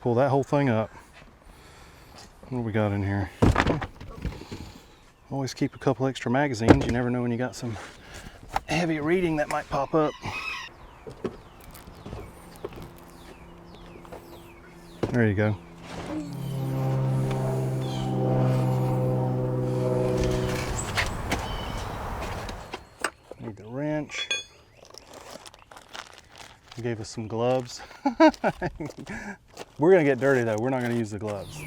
pull that whole thing up. What do we got in here? Always keep a couple extra magazines. You never know when you got some heavy reading that might pop up. There you go. Need the wrench. He gave us some gloves. We're gonna get dirty though. We're not gonna use the gloves.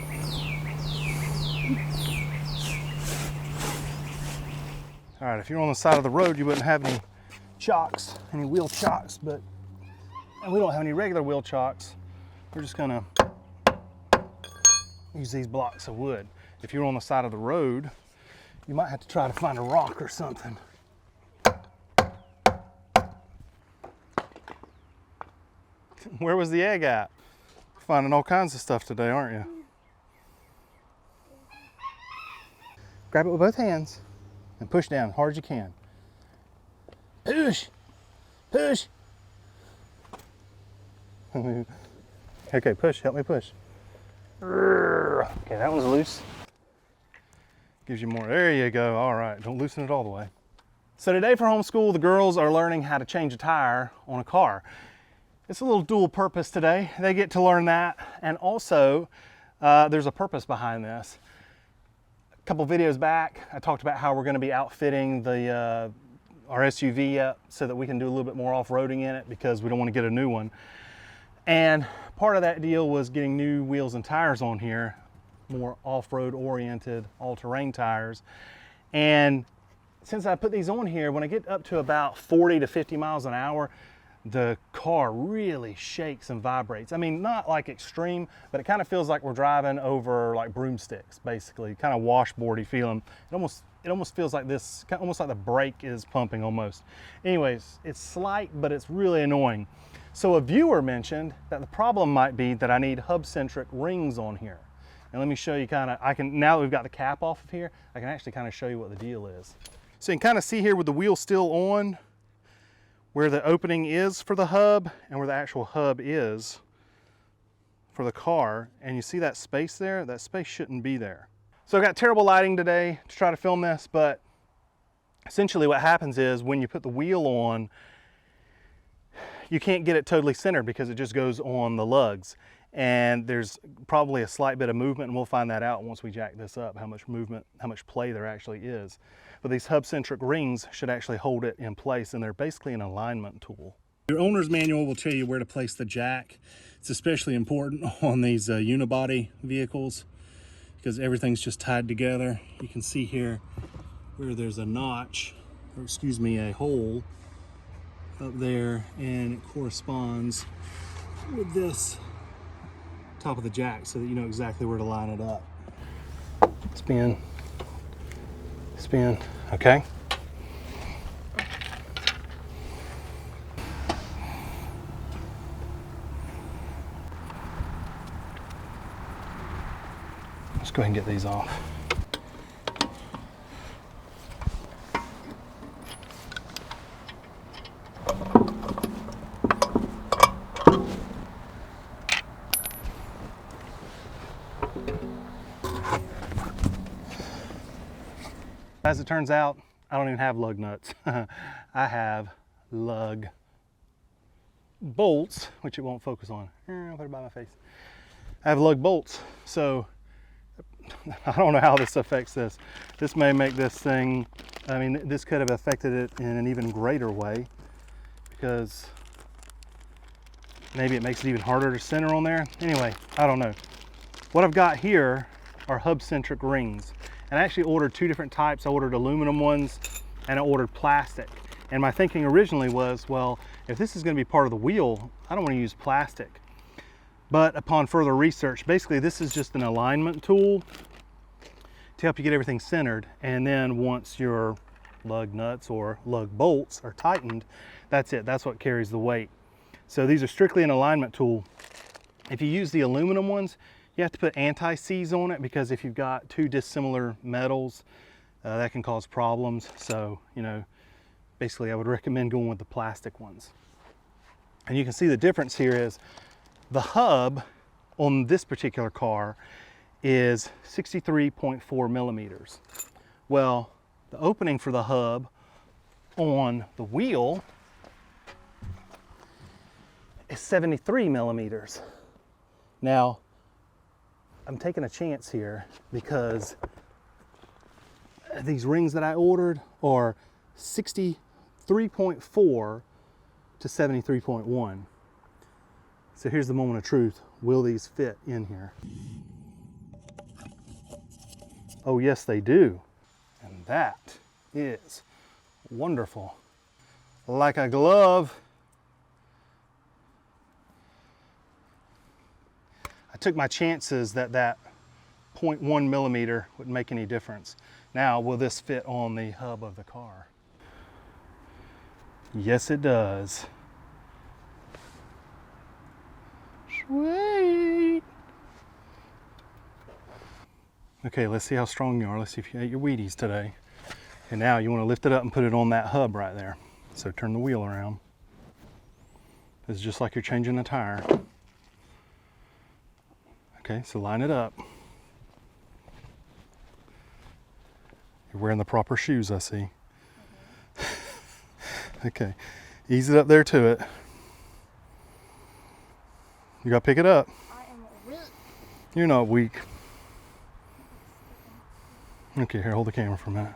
All right, if you're on the side of the road, you wouldn't have any chocks, any wheel chocks, and we don't have any regular wheel chocks. We're just gonna use these blocks of wood. If you're on the side of the road, you might have to try to find a rock or something. Where was the egg at? Finding all kinds of stuff today, aren't you? Grab it with both hands and push down as hard as you can. Push, push. Okay, push, help me push. Okay, that one's loose. Gives you more, there you go. All right, don't loosen it all the way. So today for homeschool, the girls are learning how to change a tire on a car. It's a little dual purpose today. They get to learn that, and also there's a purpose behind this. A couple videos back, I talked about how we're going to be outfitting the our SUV up so that we can do a little bit more off-roading in it because we don't want to get a new one. And part of that deal was getting new wheels and tires on here, more off-road oriented, all-terrain tires. And since I put these on here, when I get up to about 40 to 50 miles an hour, the car really shakes and vibrates. I mean, not like extreme, but it kind of feels like we're driving over like broomsticks, basically, kind of washboardy feeling. It almost feels like this, almost like the brake is pumping almost. Anyways, it's slight, but it's really annoying. So a viewer mentioned that the problem might be that I need hub-centric rings on here. And let me show you kind of, now that we've got the cap off of here, I can actually kind of show you what the deal is. So you can kind of see here with the wheel still on, where the opening is for the hub and where the actual hub is for the car. And you see that space there? That space shouldn't be there. So I've got terrible lighting today to try to film this, but essentially what happens is when you put the wheel on, you can't get it totally centered because it just goes on the lugs. And there's probably a slight bit of movement, and we'll find that out once we jack this up, how much movement, how much play there actually is. But these hub-centric rings should actually hold it in place, and they're basically an alignment tool. Your owner's manual will tell you where to place the jack. It's especially important on these unibody vehicles because everything's just tied together. You can see here where there's a notch, or excuse me, a hole up there, and it corresponds with this top of the jack so that you know exactly where to line it up. Spin, spin, okay. Let's go ahead and get these off. As it turns out, I don't even have lug nuts. I have lug bolts, which it won't focus on. I'll put it by my face. I have lug bolts, so I don't know how this affects this. This may make this thing, I mean, this could have affected it in an even greater way because maybe it makes it even harder to center on there. Anyway, I don't know. What I've got here are hub-centric rings. And I actually ordered two different types. I ordered aluminum ones and I ordered plastic. And my thinking originally was, well, if this is going to be part of the wheel, I don't want to use plastic. But upon further research, basically this is just an alignment tool to help you get everything centered. And then once your lug nuts or lug bolts are tightened, that's it. That's what carries the weight. So these are strictly an alignment tool. If you use the aluminum ones, you have to put anti-seize on it because if you've got two dissimilar metals, that can cause problems. So, you know, basically I would recommend going with the plastic ones. And you can see the difference here is the hub on this particular car is 63.4 millimeters. Well, the opening for the hub on the wheel is 73 millimeters. Now, I'm taking a chance here because these rings that I ordered are 63.4 to 73.1. So here's the moment of truth. Will these fit in here? Oh yes, they do. And that is wonderful. Like a glove. I took my chances that that 0.1 millimeter wouldn't make any difference. Now, will this fit on the hub of the car? Yes, it does. Sweet. Okay, let's see how strong you are. Let's see if you ate your Wheaties today. And now you want to lift it up and put it on that hub right there. So turn the wheel around. It's just like you're changing a tire. Okay, so line it up. You're wearing the proper shoes, I see. Okay, ease it up there to it. You gotta pick it up. I am weak. You're not weak. Okay, here, hold the camera for a minute.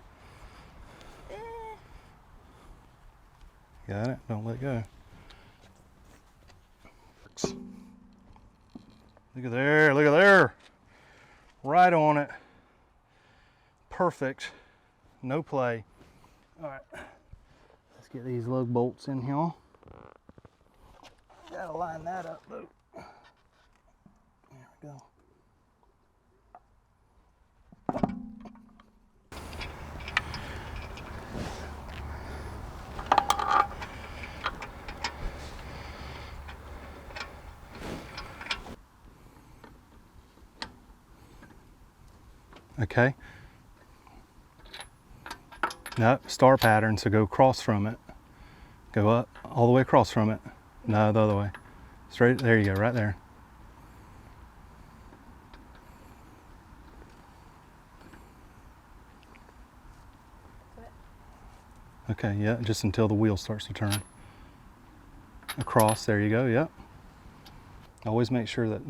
Got it? Don't let go. Look at there, look at there. Right on it. Perfect. No play. All right, let's get these lug bolts in here. Gotta line that up though. There we go. Okay. No, star pattern, so go across from it. Go up, all the way across from it. No, the other way. Straight, there you go, right there. Okay, yeah, just until the wheel starts to turn. Across, there you go, yep. Always make sure that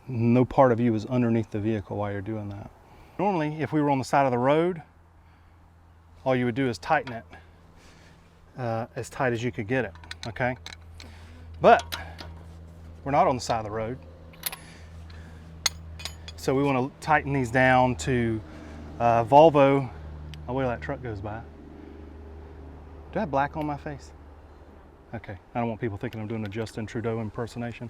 no part of you is underneath the vehicle while you're doing that. Normally, if we were on the side of the road, all you would do is tighten it as tight as you could get it, okay? But we're not on the side of the road. So we want to tighten these down to Volvo. Oh, wait till that truck goes by. Do I have black on my face? Okay, I don't want people thinking I'm doing a Justin Trudeau impersonation.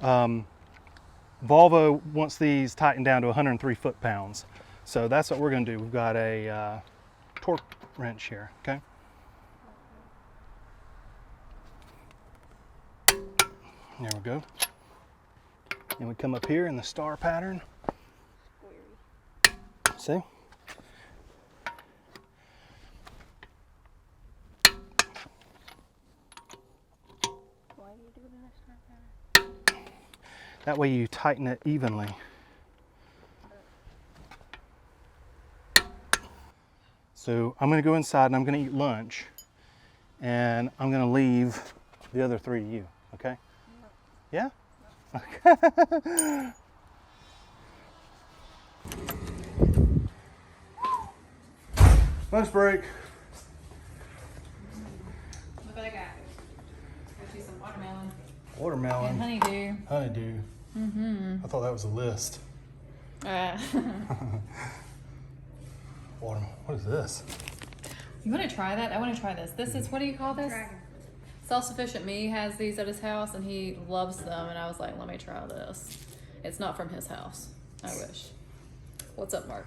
Volvo wants these tightened down to 103 foot-pounds. So that's what we're going to do. We've got a torque wrench here, okay? There we go. And we come up here in the star pattern. See? Why do you do it in a star pattern? That way you tighten it evenly. So I'm going to go inside and I'm going to eat lunch, and I'm going to leave the other three to you, okay? No. Yeah? No. Okay. Lunch break. Look what I got. Got you some watermelon. Watermelon. And honeydew. Honeydew. Mm-hmm. I thought that was a list. Watermelon. What is this? You want to try that? I want to try this. This is, what do you call this? Dragon. Self-Sufficient Me has these at his house, and he loves them. And I was like, let me try this. It's not from his house. I wish. What's up, Mark?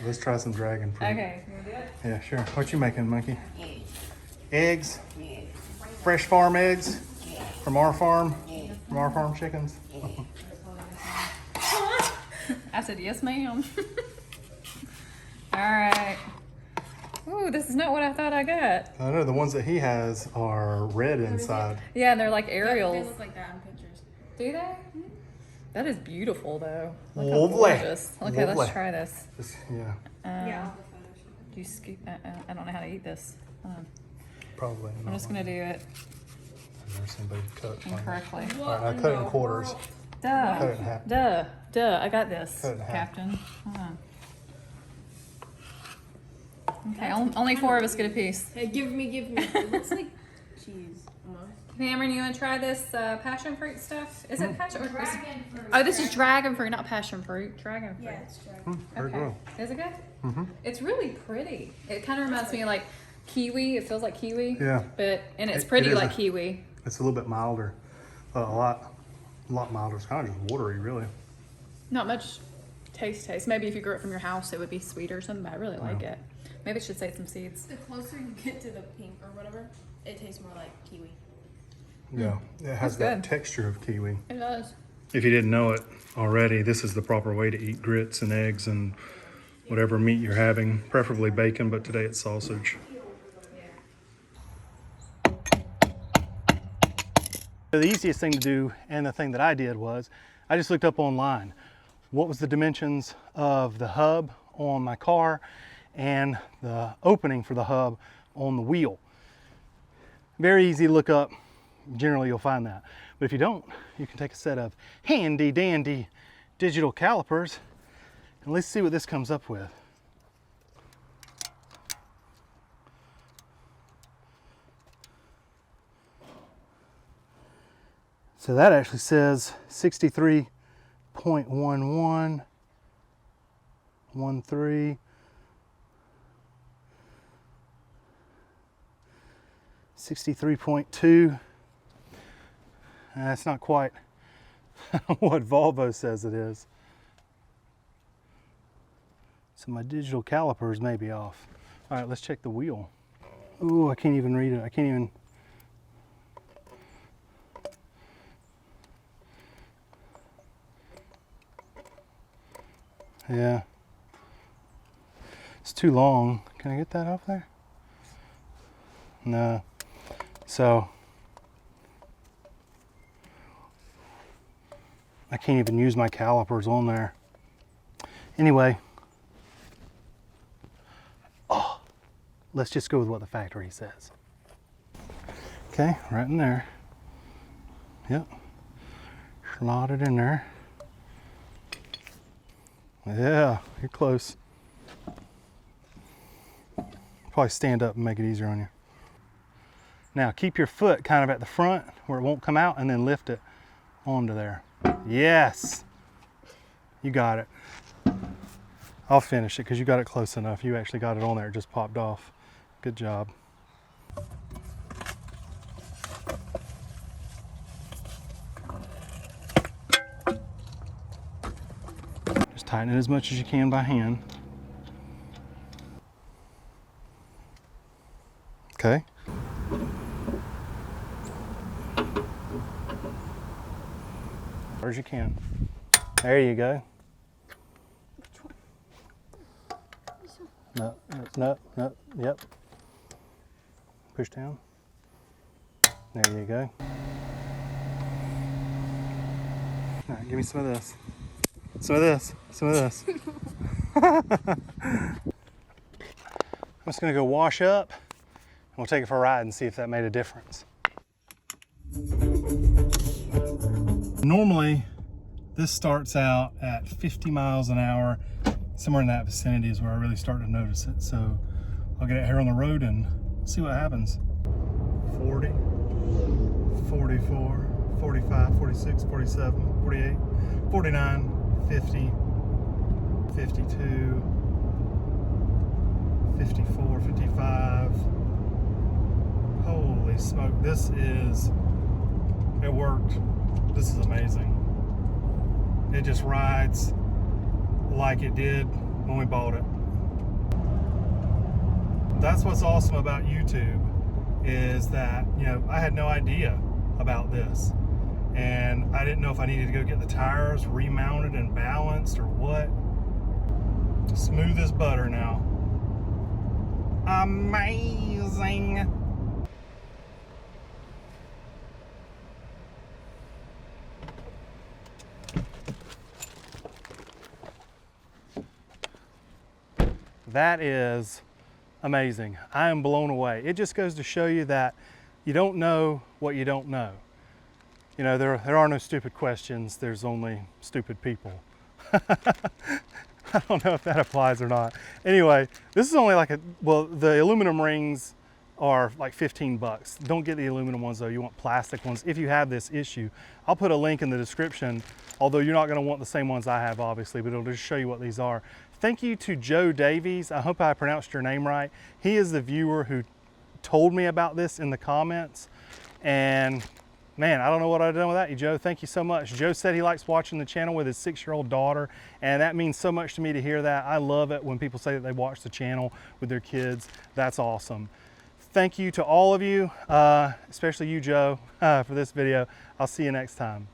Let's try some dragon fruit. Okay, you want to do it? Yeah, sure. What you making, Monkey? Eggs. Eggs? Yes. Fresh farm eggs? Yes. From our farm? Yes. From our farm chickens? Yes. I said, yes, ma'am. All right. Ooh, this is not what I thought I got. I know the ones that he has are red inside. Yeah, and they're like They aerials. look like that in pictures. Do they? That is beautiful, though. Look Lovely. how gorgeous. Okay, Lovely. let's try this. Yeah, Yeah. Do you scoop? I don't know how to eat this. Hold on. probably. I'm just gonna do it I've never seen anybody cut. incorrectly. All right, I cut it in quarters. Cut Duh. it in half. Duh. I got this, Cut it in half. Captain. Hold on. Okay, only 4 of us get a piece. Hey, give me. It looks like cheese. Almost. Cameron, you want to try this passion fruit stuff? Is it passion or Dragon fruit. Oh, this is dragon fruit, not passion fruit. Dragon fruit. Yeah, it's dragon. Very Okay. good. Is it good? Mm-hmm. It's really pretty. It kind of reminds me of like kiwi. It feels like kiwi. Yeah. But it's It pretty is like a- kiwi. It's a little bit milder. A lot milder. It's kind of just watery, really. Not much taste. Maybe if you grew it from your house, it would be sweeter or something. But I really like it. Maybe it should say some seeds. The closer you get to the pink or whatever, it tastes more like kiwi. Yeah, it has that good. texture of kiwi. It does. If you didn't know it already, this is the proper way to eat grits and eggs and whatever meat you're having, preferably bacon, but today it's sausage. The easiest thing to do, and the thing that I did, was I just looked up online what was the dimensions of the hub on my car and the opening for the hub on the wheel. Very easy to look up. Generally you'll find that. But if you don't, you can take a set of handy dandy digital calipers and let's see what this comes up with. So that actually says 63.11, 13, 63.2. That's not quite what Volvo says it is. So my digital calipers may be off. All right, let's check the wheel. Ooh, I can't even read it. I can't even. Yeah. It's too long. Can I get that off there? No. So I can't even use my calipers on there. Anyway, let's just go with what the factory says. Okay, right in there. Yep. Slot it in there. Yeah, you're close. Probably stand up and make it easier on you. Now keep your foot kind of at the front where it won't come out and then lift it onto there. Yes, you got it. I'll finish it because you got it close enough. You actually got it on there, it just popped off. Good job. Just tighten it as much as you can by hand. Okay. As you can. There you go. No, no, yep. Push down. There you go. All right, give me some of this. Some of this. Some of this. I'm just gonna go wash up and we'll take it for a ride and see if that made a difference. Normally, this starts out at 50 miles an hour. Somewhere in that vicinity is where I really start to notice it. So I'll get it here on the road and see what happens. 40, 44, 45, 46, 47, 48, 49, 50, 52, 54, 55. Holy smoke, it worked. This is amazing. It just rides like it did when we bought it. That's what's awesome about YouTube, is that, you know, I had no idea about this. And I didn't know if I needed to go get the tires remounted and balanced or what. Smooth as butter now. amazing. That is amazing. I am blown away. It just goes to show you that you don't know what you don't know. You know, there are no stupid questions, there's only stupid people. I don't know if that applies or not. Anyway, this is only like the aluminum rings are like 15 bucks. Don't get the aluminum ones though, you want plastic ones if you have this issue. I'll put a link in the description, although you're not gonna want the same ones I have obviously, but it'll just show you what these are. Thank you to Joe Davies. I hope I pronounced your name right. He is the viewer who told me about this in the comments. And man, I don't know what I'd done without you, Joe. Thank you so much. Joe said he likes watching the channel with his 6-year-old daughter, and that means so much to me to hear that. I love it when people say that they watch the channel with their kids. That's awesome. Thank you to all of you, especially you, Joe, for this video. I'll see you next time.